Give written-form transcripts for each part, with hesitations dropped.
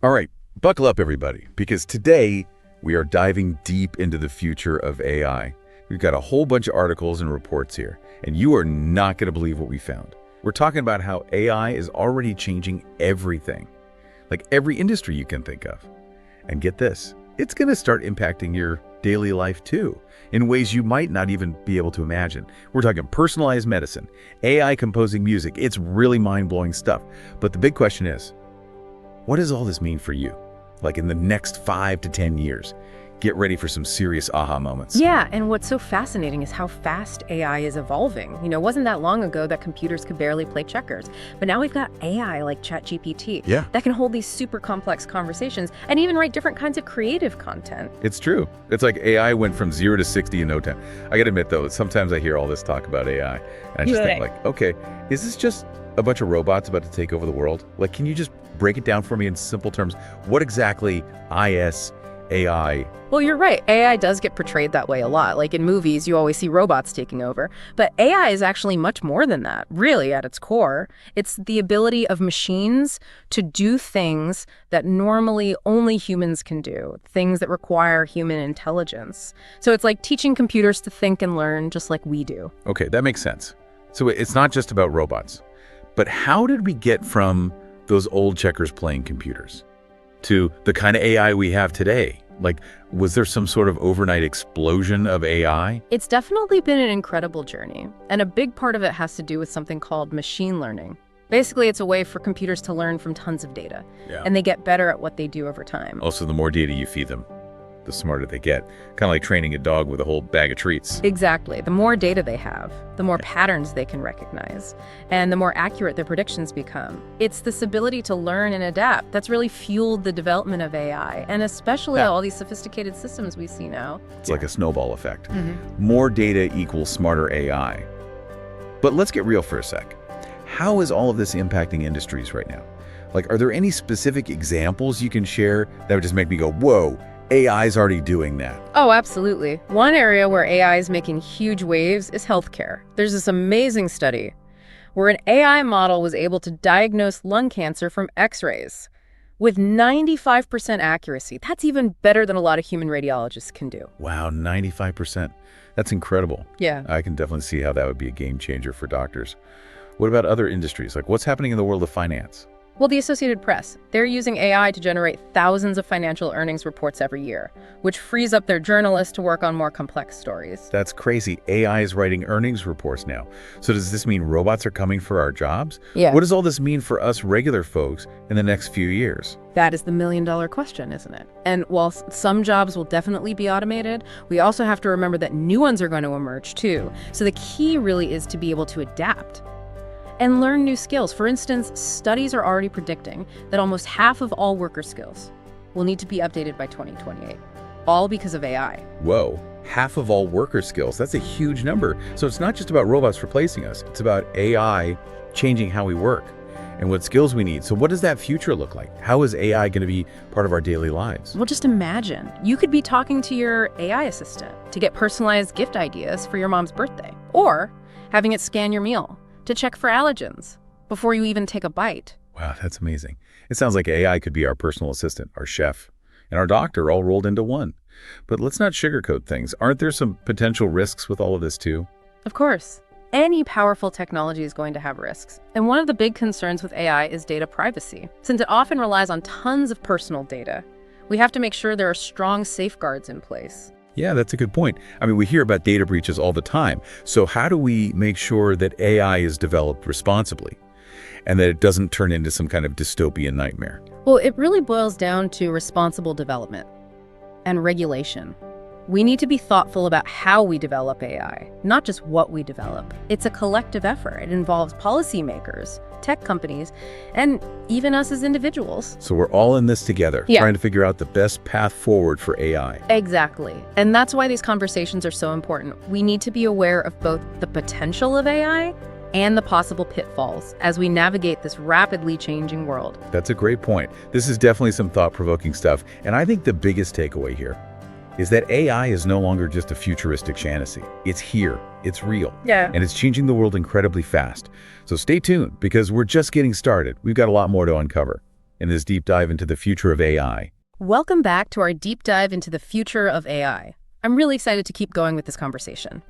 All right, buckle up everybody, because today we are diving deep into the future of AI. We've got a whole bunch of articles and reports here, and you are not going to believe what we found. We're talking about how AI is already changing everything, like every industry you can think of. And get this, it's going to start impacting your daily life too, in ways you might not even be able to imagine. We're talking personalized medicine, AI composing music. It's really mind-blowing stuff. But the big question is, what does all this mean for you? Like in the next 5 to 10 years? Get ready for some serious aha moments. Yeah, and what's so fascinating is how fast AI is evolving. It wasn't that long ago that computers could barely play checkers. But now we've got AI like ChatGPT that can hold these super complex conversations and even write different kinds of creative content. It's true. It's like AI went from 0 to 60 in no time. I gotta admit though, sometimes I hear all this talk about AI, and I just think like, okay, is this just a bunch of robots about to take over the world? Like, can you just break it down for me in simple terms? What exactly is AI? Well, you're right. AI does get portrayed that way a lot. Like in movies, you always see robots taking over. But AI is actually much more than that, really, at its core. It's the ability of machines to do things that normally only humans can do, things that require human intelligence. So it's like teaching computers to think and learn just like we do. Okay, that makes sense. So it's not just about robots. But how did we get from those old checkers playing computers to the kind of AI we have today? Like, was there some sort of overnight explosion of AI? It's definitely been an incredible journey, and a big part of it has to do with something called machine learning. Basically, it's a way for computers to learn from tons of data, and they get better at what they do over time. Also, the more data you feed them, the smarter they get. Kind of like training a dog with a whole bag of treats. Exactly. The more data they have, the more patterns they can recognize, and the more accurate their predictions become. It's this ability to learn and adapt that's really fueled the development of AI, and especially all these sophisticated systems we see now. It's like a snowball effect. More data equals smarter AI. But let's get real for a sec. How is all of this impacting industries right now? Like, are there any specific examples you can share that would just make me go, whoa, AI's already doing that? Oh, absolutely. One area where AI is making huge waves is healthcare. There's this amazing study where an AI model was able to diagnose lung cancer from X-rays with 95% accuracy. That's even better than a lot of human radiologists can do. Wow, 95%. That's incredible. Yeah. I can definitely see how that would be a game changer for doctors. What about other industries? Like, what's happening in the world of finance? Well, the Associated Press, they're using AI to generate thousands of financial earnings reports every year, which frees up their journalists to work on more complex stories. That's crazy. AI is writing earnings reports now. So does this mean robots are coming for our jobs? Yeah. What does all this mean for us regular folks in the next few years? That is the million-dollar question, isn't it? And while some jobs will definitely be automated, we also have to remember that new ones are going to emerge too. So the key really is to be able to adapt and learn new skills. For instance, studies are already predicting that almost half of all worker skills will need to be updated by 2028, all because of AI. Whoa, half of all worker skills. That's a huge number. So it's not just about robots replacing us. It's about AI changing how we work and what skills we need. So what does that future look like? How is AI going to be part of our daily lives? Well, just imagine. You could be talking to your AI assistant to get personalized gift ideas for your mom's birthday, or having it scan your meal to check for allergens before you even take a bite. Wow, that's amazing. It sounds like AI could be our personal assistant, our chef, and our doctor all rolled into one. But let's not sugarcoat things. Aren't there some potential risks with all of this too? Of course. Any powerful technology is going to have risks. And one of the big concerns with AI is data privacy. Since it often relies on tons of personal data, we have to make sure there are strong safeguards in place. Yeah, that's a good point. I mean, we hear about data breaches all the time. So how do we make sure that AI is developed responsibly and that it doesn't turn into some kind of dystopian nightmare? Well, it really boils down to responsible development and regulation. We need to be thoughtful about how we develop AI, not just what we develop. It's a collective effort. It involves policymakers, tech companies, and even us as individuals. So we're all in this together, trying to figure out the best path forward for AI. Exactly. And that's why these conversations are so important. We need to be aware of both the potential of AI and the possible pitfalls as we navigate this rapidly changing world. That's a great point. This is definitely some thought-provoking stuff. And I think the biggest takeaway here is that AI is no longer just a futuristic fantasy. It's here, it's real, and it's changing the world incredibly fast. So stay tuned, because we're just getting started. We've got a lot more to uncover. in this deep dive into the future of AI. Welcome back to our deep dive into the future of AI. I'm really excited to keep going with this conversation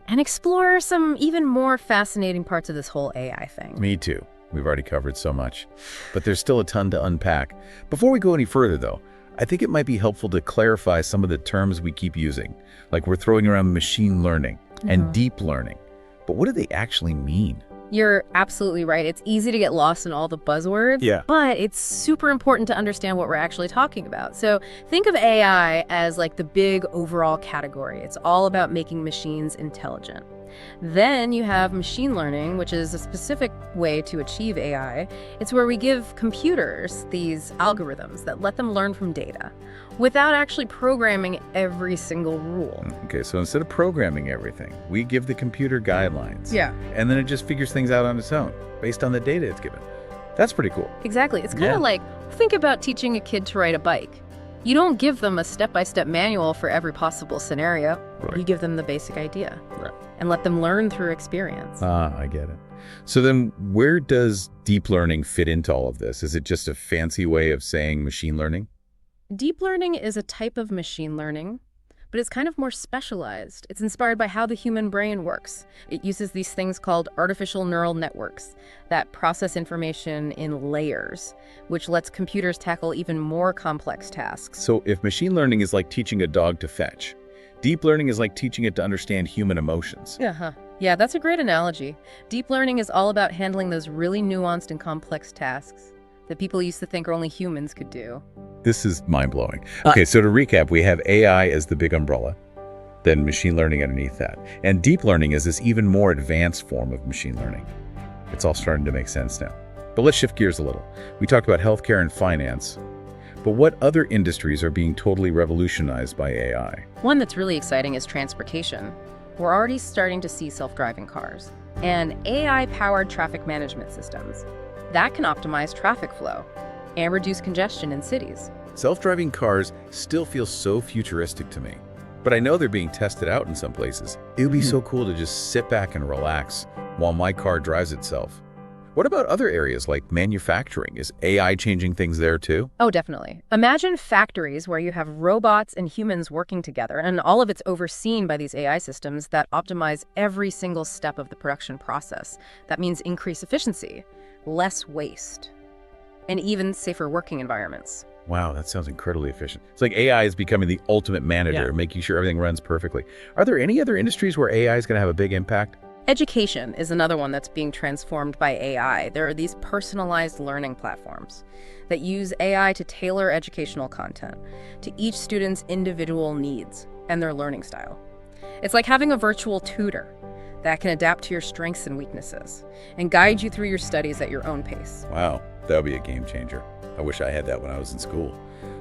and explore some even more fascinating parts of this whole AI thing. Me too. We've already covered so much, but there's still a ton to unpack. Before we go any further, though, I think it might be helpful to clarify some of the terms we keep using, like we're throwing around machine learning and deep learning. But what do they actually mean? You're absolutely right. It's easy to get lost in all the buzzwords, but it's super important to understand what we're actually talking about. So think of AI as like the big overall category. It's all about making machines intelligent. Then you have machine learning, which is a specific way to achieve AI. It's where we give computers these algorithms that let them learn from data without actually programming every single rule. Okay, so instead of programming everything, we give the computer guidelines. Yeah. And then it just figures things out on its own, based on the data it's given. That's pretty cool. Exactly. It's kind of like, think about teaching a kid to ride a bike. You don't give them a step-by-step manual for every possible scenario. Right. You give them the basic idea. Right. And let them learn through experience. I get it. So then where does deep learning fit into all of this? Is it just a fancy way of saying machine learning? Deep learning is a type of machine learning, but it's kind of more specialized. It's inspired by how the human brain works. It uses these things called artificial neural networks that process information in layers, which lets computers tackle even more complex tasks. So if machine learning is like teaching a dog to fetch, deep learning is like teaching it to understand human emotions. Yeah, that's a great analogy. Deep learning is all about handling those really nuanced and complex tasks that people used to think only humans could do. This is mind-blowing. Okay, so to recap, we have AI as the big umbrella, then machine learning underneath that. And deep learning is this even more advanced form of machine learning. It's all starting to make sense now. But let's shift gears a little. We talked about healthcare and finance, but what other industries are being totally revolutionized by AI? One that's really exciting is transportation. We're already starting to see self-driving cars and AI-powered traffic management systems that can optimize traffic flow and reduce congestion in cities. Self-driving cars still feel so futuristic to me, but I know they're being tested out in some places. It would be so cool to just sit back and relax while my car drives itself. What about other areas like manufacturing? Is AI changing things there too? Oh, definitely. Imagine factories where you have robots and humans working together, and all of it's overseen by these AI systems that optimize every single step of the production process. That means increased efficiency, less waste, and even safer working environments. Wow, that sounds incredibly efficient. It's like AI is becoming the ultimate manager, making sure everything runs perfectly. Are there any other industries where AI is going to have a big impact? Education is another one that's being transformed by AI. There are these personalized learning platforms that use AI to tailor educational content to each student's individual needs and their learning style. It's like having a virtual tutor that can adapt to your strengths and weaknesses and guide you through your studies at your own pace. Wow, that would be a game changer. I wish I had that when I was in school.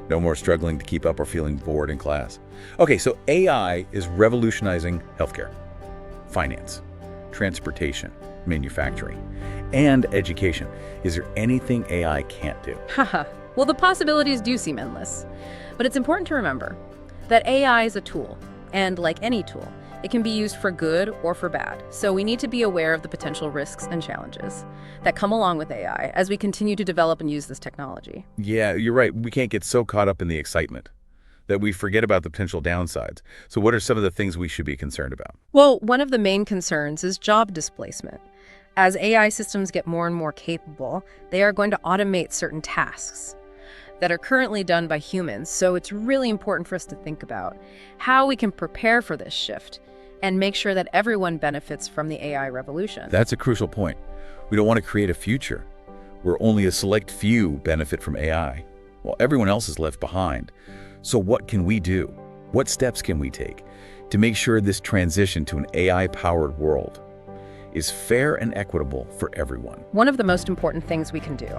No more struggling to keep up or feeling bored in class. Okay, so AI is revolutionizing healthcare, finance, transportation, manufacturing, and education. Is there anything AI can't do? Haha. Well, the possibilities do seem endless. But it's important to remember that AI is a tool, and like any tool, it can be used for good or for bad. So we need to be aware of the potential risks and challenges that come along with AI as we continue to develop and use this technology. Yeah, you're right. We can't get so caught up in the excitement that we forget about the potential downsides. So what are some of the things we should be concerned about? Well, one of the main concerns is job displacement. As AI systems get more and more capable, they are going to automate certain tasks that are currently done by humans. So it's really important for us to think about how we can prepare for this shift and make sure that everyone benefits from the AI revolution. That's a crucial point. We don't want to create a future where only a select few benefit from AI, while everyone else is left behind. So what can we do? What steps can we take to make sure this transition to an AI-powered world is fair and equitable for everyone? One of the most important things we can do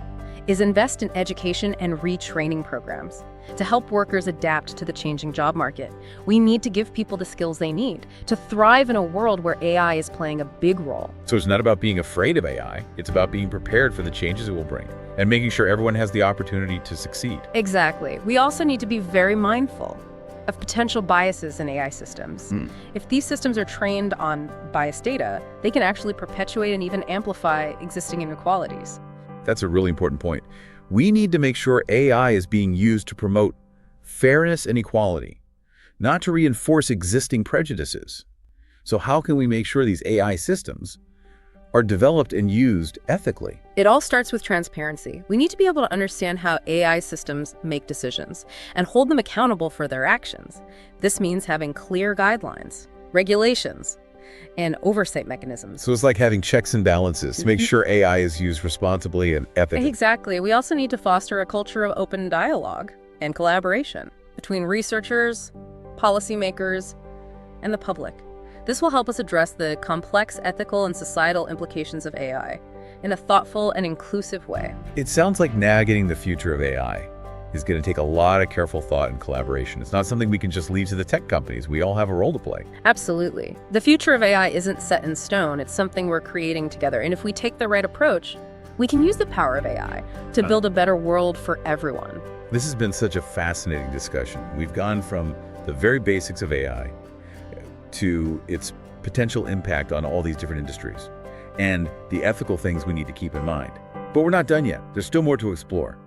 is invest in education and retraining programs to help workers adapt to the changing job market. We need to give people the skills they need to thrive in a world where AI is playing a big role. So it's not about being afraid of AI, it's about being prepared for the changes it will bring and making sure everyone has the opportunity to succeed. Exactly. We also need to be very mindful of potential biases in AI systems. If these systems are trained on biased data, they can actually perpetuate and even amplify existing inequalities. That's a really important point. We need to make sure AI is being used to promote fairness and equality, not to reinforce existing prejudices. So how can we make sure these AI systems are developed and used ethically? It all starts with transparency. We need to be able to understand how AI systems make decisions and hold them accountable for their actions. This means having clear guidelines, regulations, and oversight mechanisms. So it's like having checks and balances to make sure AI is used responsibly and ethically. Exactly. We also need to foster a culture of open dialogue and collaboration between researchers, policymakers, and the public. This will help us address the complex ethical and societal implications of AI in a thoughtful and inclusive way. It sounds like navigating the future of AI is going to take a lot of careful thought and collaboration. It's not something we can just leave to the tech companies. We all have a role to play. Absolutely. The future of AI isn't set in stone. It's something we're creating together. And if we take the right approach, we can use the power of AI to build a better world for everyone. This has been such a fascinating discussion. We've gone from the very basics of AI to its potential impact on all these different industries and the ethical things we need to keep in mind. But we're not done yet. There's still more to explore.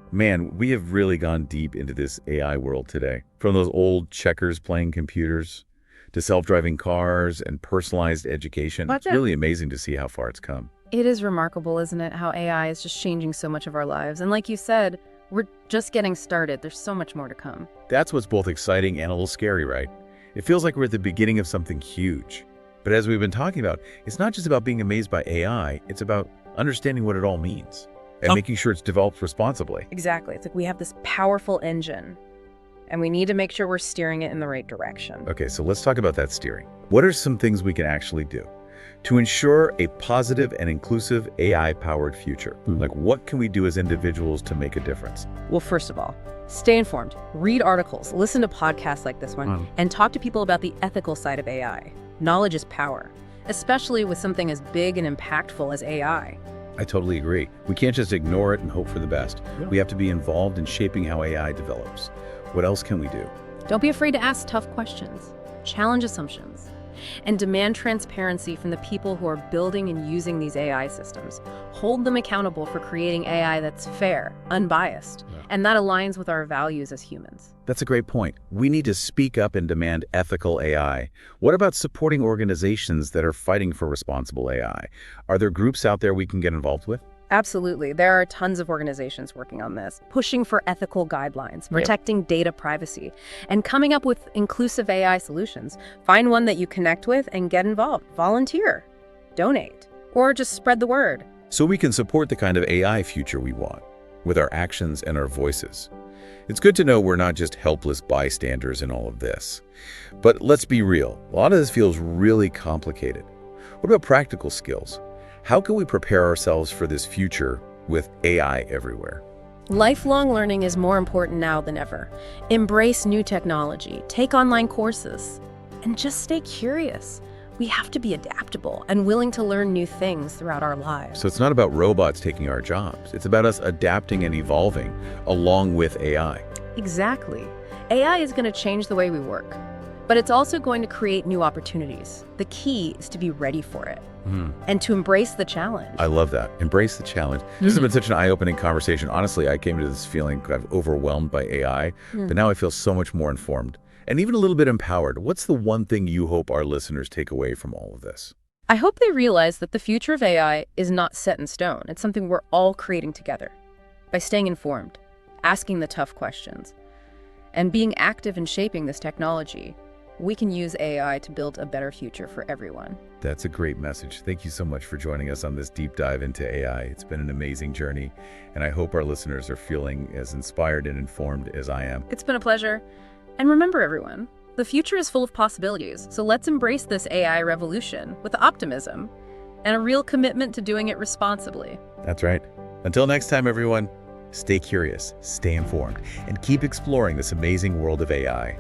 Man, we have really gone deep into this AI world today. From those old checkers playing computers to self-driving cars and personalized education. It's really amazing to see how far it's come. It is remarkable, isn't it, how AI is just changing so much of our lives. And like you said, we're just getting started. There's so much more to come. That's what's both exciting and a little scary, right? It feels like we're at the beginning of something huge. But as we've been talking about, it's not just about being amazed by AI, it's about understanding what it all means and making sure it's developed responsibly. Exactly. It's like we have this powerful engine, and we need to make sure we're steering it in the right direction. Okay, so let's talk about that steering. What are some things we can actually do to ensure a positive and inclusive AI-powered future? Like, what can we do as individuals to make a difference? Well, first of all, stay informed, read articles, listen to podcasts like this one, and talk to people about the ethical side of AI. Knowledge is power, especially with something as big and impactful as AI. I totally agree. We can't just ignore it and hope for the best. We have to be involved in shaping how AI develops. What else can we do? Don't be afraid to ask tough questions, challenge assumptions, and demand transparency from the people who are building and using these AI systems. Hold them accountable for creating AI that's fair, unbiased, and that aligns with our values as humans. That's a great point. We need to speak up and demand ethical AI. What about supporting organizations that are fighting for responsible AI? Are there groups out there we can get involved with? Absolutely. There are tons of organizations working on this, pushing for ethical guidelines, protecting data privacy, and coming up with inclusive AI solutions. Find one that you connect with and get involved. Volunteer, donate, or just spread the word. So we can support the kind of AI future we want with our actions and our voices. It's good to know we're not just helpless bystanders in all of this. But let's be real. A lot of this feels really complicated. What about practical skills? How can we prepare ourselves for this future with AI everywhere? Lifelong learning is more important now than ever. Embrace new technology, take online courses, and just stay curious. We have to be adaptable and willing to learn new things throughout our lives. So it's not about robots taking our jobs. It's about us adapting and evolving along with AI. Exactly. AI is going to change the way we work, but it's also going to create new opportunities. The key is to be ready for it and to embrace the challenge. I love that. Embrace the challenge. This has been such an eye-opening conversation. Honestly, I came to this feeling kind of overwhelmed by AI, but now I feel so much more informed and even a little bit empowered. What's the one thing you hope our listeners take away from all of this? I hope they realize that the future of AI is not set in stone. It's something we're all creating together. By staying informed, asking the tough questions, and being active in shaping this technology, we can use AI to build a better future for everyone. That's a great message. Thank you so much for joining us on this deep dive into AI. It's been an amazing journey, and I hope our listeners are feeling as inspired and informed as I am. It's been a pleasure. And remember, everyone, the future is full of possibilities, so let's embrace this AI revolution with optimism and a real commitment to doing it responsibly. That's right. Until next time, everyone, stay curious, stay informed, and keep exploring this amazing world of AI.